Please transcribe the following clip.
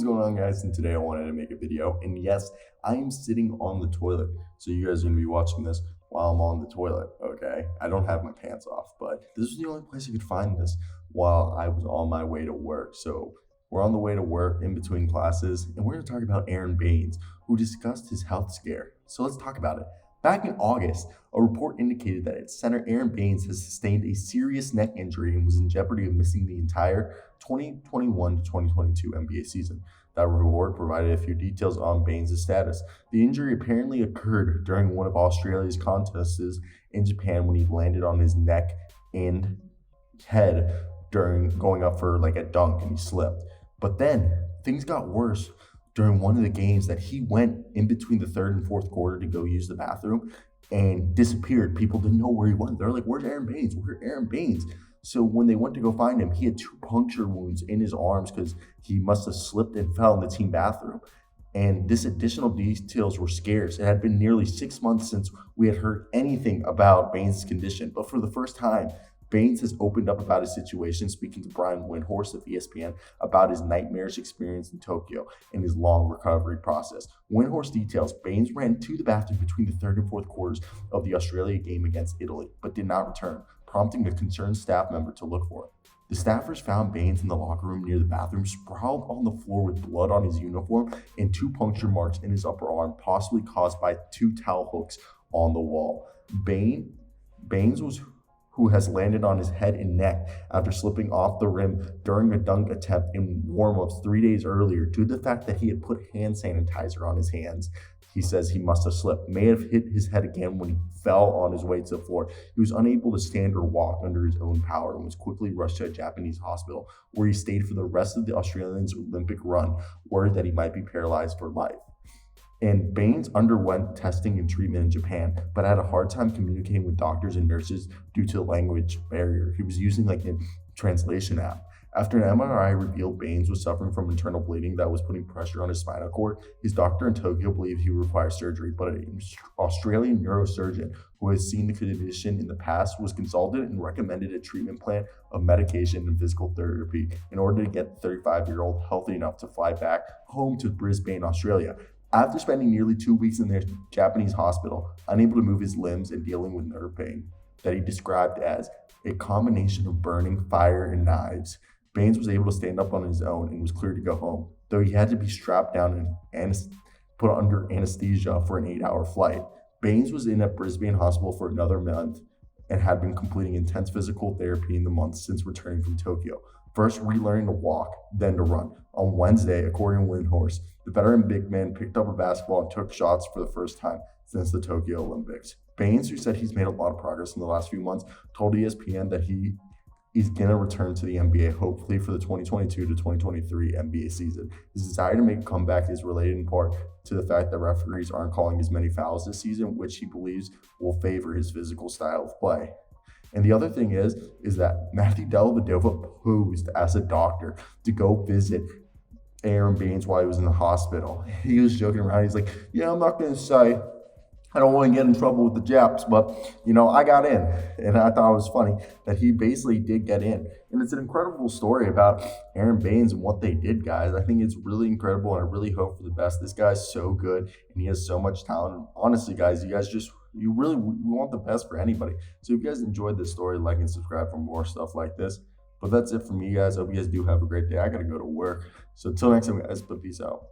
What's going on, guys? And today I wanted to make a video, and yes, I am sitting on the toilet, so you guys are gonna be watching this while I'm on the toilet. Okay, I don't have my pants off, but this was the only place I could find this while I was on my way to work. So we're on the way to work in between classes, and we're gonna talk about Aron Baynes, who discussed his health scare. So let's talk about it. Back in August, a report indicated that its center Aron Baynes has sustained a serious neck injury and was in jeopardy of missing the entire 2021 to 2022 NBA season. That report provided a few details on Baynes' status. The injury apparently occurred during one of Australia's contests in Japan when he landed on his neck and head during going up for like a dunk and he slipped. But then things got worse during one of the games that he went in between the third and fourth quarter to go use the bathroom and disappeared. People didn't know where he went. They're like, "Where's Aron Baynes? Where's Aron Baynes?" So when they went to go find him, he had 2 puncture wounds in his arms because he must have slipped and fell in the team bathroom. And this additional details were scarce. It had been nearly 6 months since we had heard anything about Baynes' condition. But for the first time, Baynes has opened up about his situation, speaking to Brian Windhorst of ESPN about his nightmarish experience in Tokyo and his long recovery process. Windhorst details Baynes ran to the bathroom between the third and fourth quarters of the Australia game against Italy, but did not return, prompting a concerned staff member to look for him. The staffers found Baynes in the locker room near the bathroom, sprawled on the floor with blood on his uniform and 2 puncture marks in his upper arm, possibly caused by 2 towel hooks on the wall. Baynes was who has landed on his head and neck after slipping off the rim during a dunk attempt in warm-ups 3 days earlier. Due to the fact that he had put hand sanitizer on his hands, he says he must have slipped, may have hit his head again when he fell on his way to the floor. He was unable to stand or walk under his own power and was quickly rushed to a Japanese hospital, where he stayed for the rest of the Australians' Olympic run, worried that he might be paralyzed for life. And Baynes underwent testing and treatment in Japan, but had a hard time communicating with doctors and nurses due to the language barrier. He was using like a translation app. After an MRI revealed Baynes was suffering from internal bleeding that was putting pressure on his spinal cord, his doctor in Tokyo believed he would require surgery, but an Australian neurosurgeon who has seen the condition in the past was consulted and recommended a treatment plan of medication and physical therapy in order to get the 35-year-old healthy enough to fly back home to Brisbane, Australia. After spending nearly 2 weeks in their Japanese hospital, unable to move his limbs and dealing with nerve pain that he described as a combination of burning, fire, and knives, Baynes was able to stand up on his own and was cleared to go home, though he had to be strapped down and put under anesthesia for an 8-hour flight. Baynes was in a Brisbane hospital for another month and had been completing intense physical therapy in the months since returning from Tokyo. First relearning to walk, then to run. On Wednesday, according to Windhorst, the veteran big man picked up a basketball and took shots for the first time since the Tokyo Olympics. Baynes, who said he's made a lot of progress in the last few months, told ESPN that he is going to return to the NBA, hopefully for the 2022 to 2023 NBA season. His desire to make a comeback is related in part to the fact that referees aren't calling as many fouls this season, which he believes will favor his physical style of play. And the other thing is that Matthew Dellavedova posed as a doctor to go visit Aron Baynes while he was in the hospital. He was joking around. He's like, "Yeah, I'm not going to say I don't want to get in trouble with the Japs, but, I got in." And I thought it was funny that he basically did get in. And it's an incredible story about Aron Baynes and what they did, guys. I think it's really incredible, and I really hope for the best. This guy's so good, and he has so much talent. And honestly, guys, we want the best for anybody. So if you guys enjoyed this story, like and subscribe for more stuff like this. But that's it from me, guys. I hope you guys do have a great day. I got to go to work. So until next time, guys, but peace out.